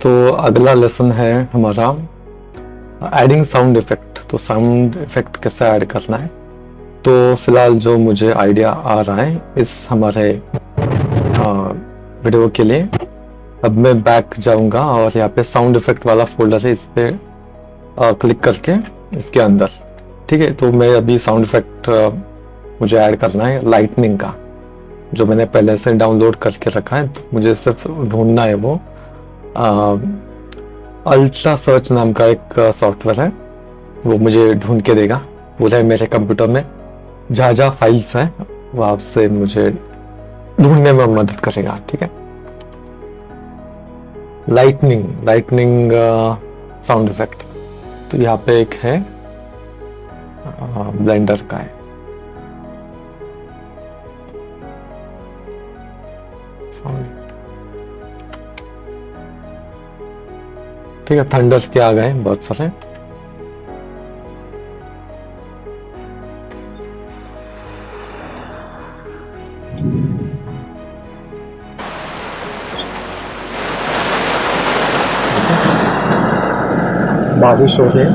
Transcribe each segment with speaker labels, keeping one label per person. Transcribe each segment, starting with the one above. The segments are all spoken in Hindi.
Speaker 1: तो अगला लेसन है हमारा एडिंग साउंड इफेक्ट। तो साउंड इफेक्ट कैसे ऐड करना है, तो फिलहाल जो मुझे आइडिया आ रहा है इस हमारे वीडियो के लिए, अब मैं बैक जाऊंगा और यहाँ पे साउंड इफेक्ट वाला फोल्डर है, इस पे क्लिक करके इसके अंदर, ठीक है। तो मैं अभी साउंड इफेक्ट मुझे ऐड करना है लाइटनिंग का, जो मैंने पहले से डाउनलोड करके रखा है। तो मुझे सिर्फ ढूंढना है वो अल्ट्रा सर्च नाम का एक सॉफ्टवेयर है, वो मुझे ढूंढ के देगा पूरे मेरे कंप्यूटर में जहाँ जहाँ फाइल्स हैं वहाँ से मुझे ढूंढने में मदद करेगा, ठीक है। लाइटनिंग साउंड इफेक्ट, तो यहाँ पे एक है ब्लेंडर का है। ठीक है, थंडर्स के आ गए बहुत सारे। बारिश हो रही है,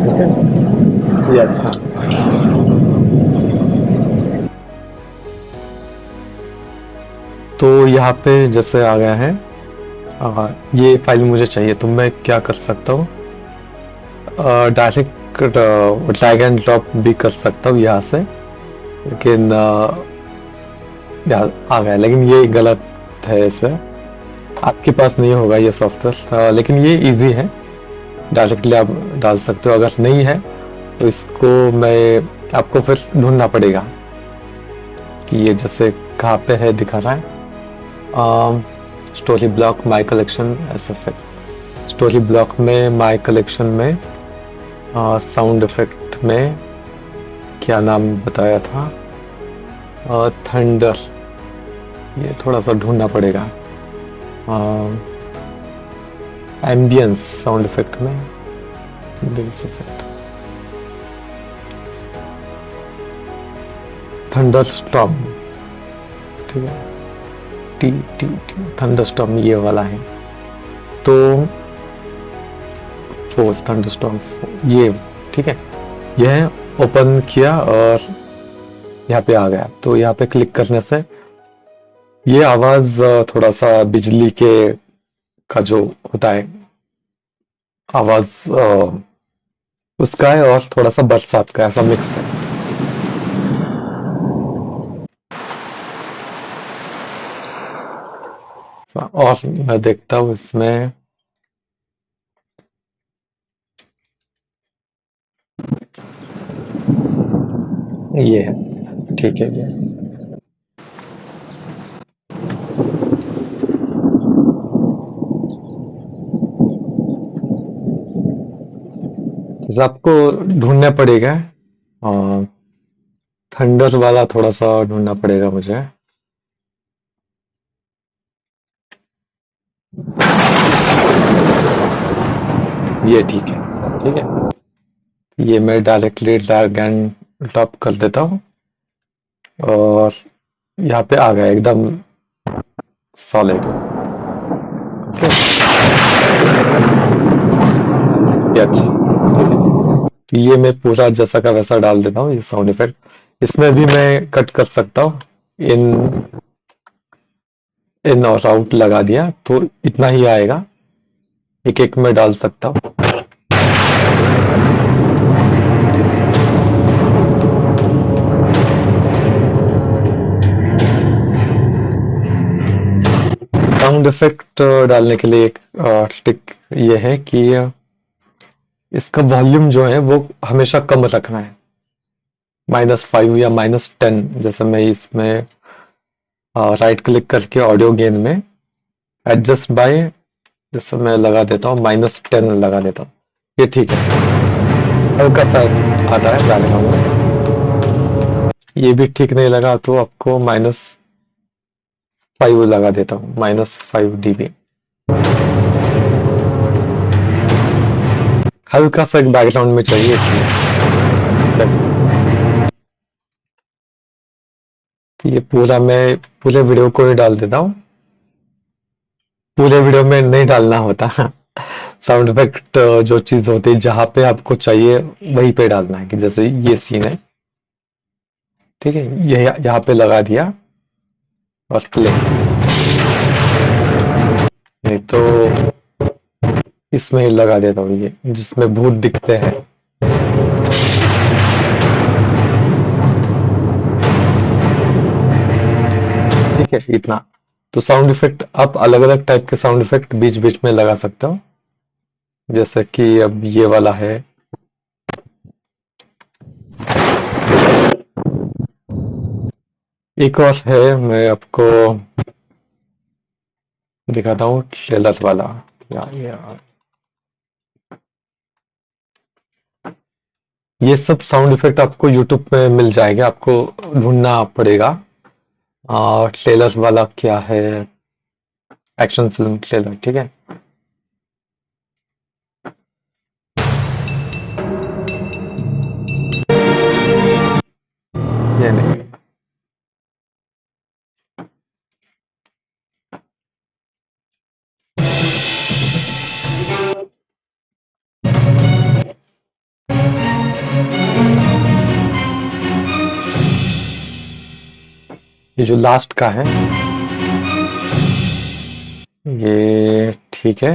Speaker 1: ठीक है, ये अच्छा। तो यहाँ पे जैसे आ गया है, ये फाइल मुझे चाहिए, तो मैं क्या कर सकता हूँ, डायरेक्ट ड्रैग एंड ड्रॉप भी कर सकता हूँ यहाँ से, लेकिन यहाँ आ गया, लेकिन ये गलत है। इसे आपके पास नहीं होगा ये सॉफ्टवेयर, लेकिन ये इजी है, डायरेक्टली आप डाल सकते हो। अगर नहीं है तो इसको मैं आपको फिर ढूंढना पड़ेगा कि ये जैसे कहाँ पे है, दिखा रहा है स्टोरी ब्लॉक माई कलेक्शन SFX। स्टोरी ब्लॉक में माई कलेक्शन में साउंड इफेक्ट में क्या नाम बताया था, थंडर, ये थोड़ा सा ढूंढना पड़ेगा। एम्बियंस साउंड इफेक्ट में बेस इफेक्ट, थंडरस्टॉर्म, ठीक है, टी टी टी थंडरस्टॉर्म ये वाला है। तो फोर्स थंडरस्टॉर्म ये, ठीक है, यह ओपन किया और यहाँ पे आ गया। तो यहाँ पे क्लिक करने से ये आवाज थोड़ा सा बिजली के का जो होता है आवाज उसका है, और थोड़ा सा बरसात का, ऐसा मिक्स है। और मैं देखता हूँ इसमें ये है, ठीक है। ये आपको ढूंढना पड़ेगा, थंडर वाला थोड़ा सा ढूंढना पड़ेगा मुझे। ये ठीक है, ठीक है, ये मैं डायरेक्टली ड्रैग एंड ड्रॉप कर देता हूँ और यहाँ पे आ गया एकदम सॉलिड। ओके, ये अच्छा, ठीक है। तो ये मैं पूरा जैसा का वैसा डाल देता हूँ, ये साउंड इफेक्ट। इसमें भी मैं कट कर सकता हूँ, इन इन और आउट लगा दिया तो इतना ही आएगा, एक एक में डाल सकता हूँ। साउंड इफेक्ट डालने के लिए एक ट्रिक ये है कि इसका वॉल्यूम जो है वो हमेशा कम रखना है, -5 या -10। जैसे मैं इसमें राइट क्लिक करके ऑडियो गेन में एडजस्ट बाय, जैसे मैं लगा देता हूँ -10 लगा देता हूँ, ये ठीक है, हल्का सा आता है बैकग्राउंड में। ये भी ठीक नहीं लगा तो आपको -5 लगा देता हूँ, -5 dB। हल्का सा एक बैकग्राउंड में चाहिए इसलिए। तो ये पूरा मैं पूरे वीडियो को ही डाल देता हूँ। पूरे वीडियो में नहीं डालना होता साउंड इफेक्ट जो चीज होती है जहां पे आपको चाहिए वहीं पे डालना है, कि जैसे ये सीन है, ठीक है, ये यहाँ पे लगा दिया और प्ले। नहीं तो इसमें ही लगा देता हूँ ये जिसमें भूत दिखते हैं। ठीक है, इतना। तो साउंड इफेक्ट आप अलग अलग टाइप के साउंड इफेक्ट बीच बीच में लगा सकते हो, जैसे कि अब ये वाला है। एक और है, मैं आपको दिखाता हूँ, ट्रेलर वाला। यार ये सब साउंड इफेक्ट आपको यूट्यूब पे मिल जाएगा, आपको ढूंढना पड़ेगा। और ट्रेलर वाला क्या है, एक्शन फिल्म ट्रेलर, ठीक है। ये नहीं, ये जो लास्ट का है ये ठीक है।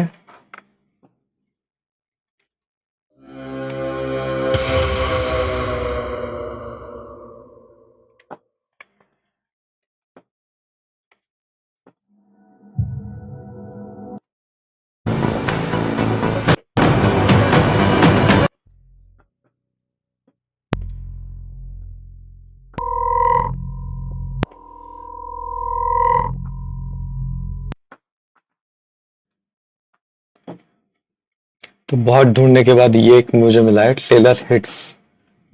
Speaker 1: तो बहुत ढूंढने के बाद ये एक मुझे मिला है, ट्रेलर हिट्स।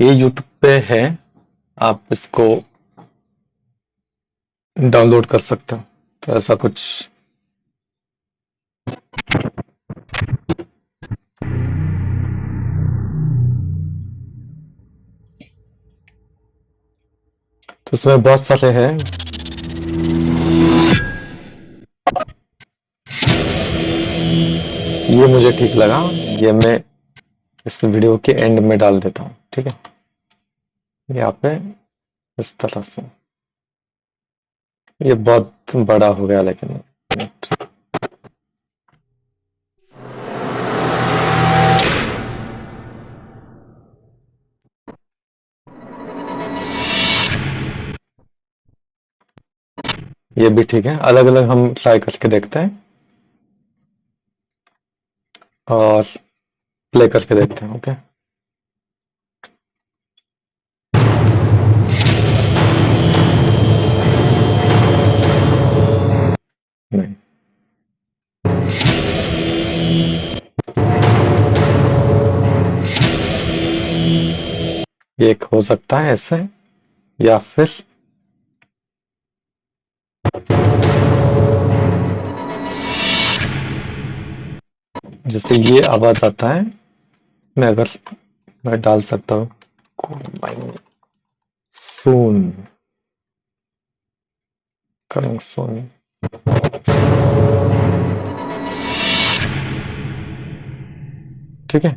Speaker 1: ये यूट्यूब पे है, आप इसको डाउनलोड कर सकते हो। तो ऐसा कुछ तो इसमें बहुत सारे हैं। ये मुझे ठीक लगा, ये मैं इस वीडियो के एंड में डाल देता हूँ, ठीक है, यहाँ पे इस तरह से। ये बहुत बड़ा हो गया लेकिन ये भी ठीक है। अलग अलग हम ट्राई करके देखते हैं और प्ले करके देखते हैं। ओके, नहीं, ये एक हो सकता है ऐसे, या फिर जैसे ये आवाज आता है, मैं अगर मैं डाल सकता हूँ सून, कमिंग सून। ठीक है,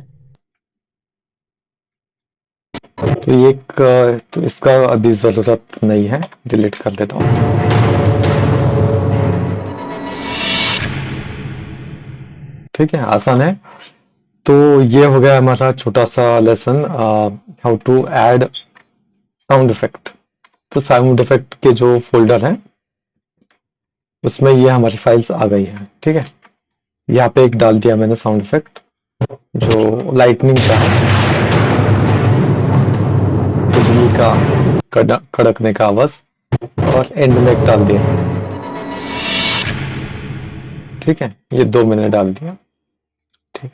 Speaker 1: तो ये तो इसका अभी जरूरत नहीं है, डिलीट कर देता हूँ। ठीक है, आसान है। तो ये हो गया हमारा छोटा सा lesson, how to add sound effect. तो साउंड इफेक्ट के जो फोल्डर है उसमें ये हमारी फाइल्स आ गई है। ठीक है, यहाँ पे एक डाल दिया मैंने साउंड इफेक्ट जो लाइटनिंग का है, बिजली का कड़कने का आवाज, और एंड में एक डाल दिया। ठीक है, ये 2 मैंने डाल दिया। ठीक,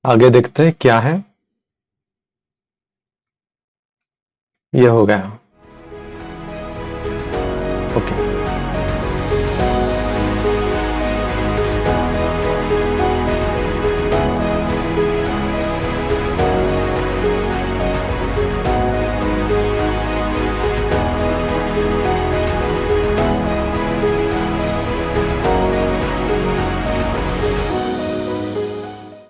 Speaker 1: आगे देखते हैं क्या है। ये हो गया। ओके,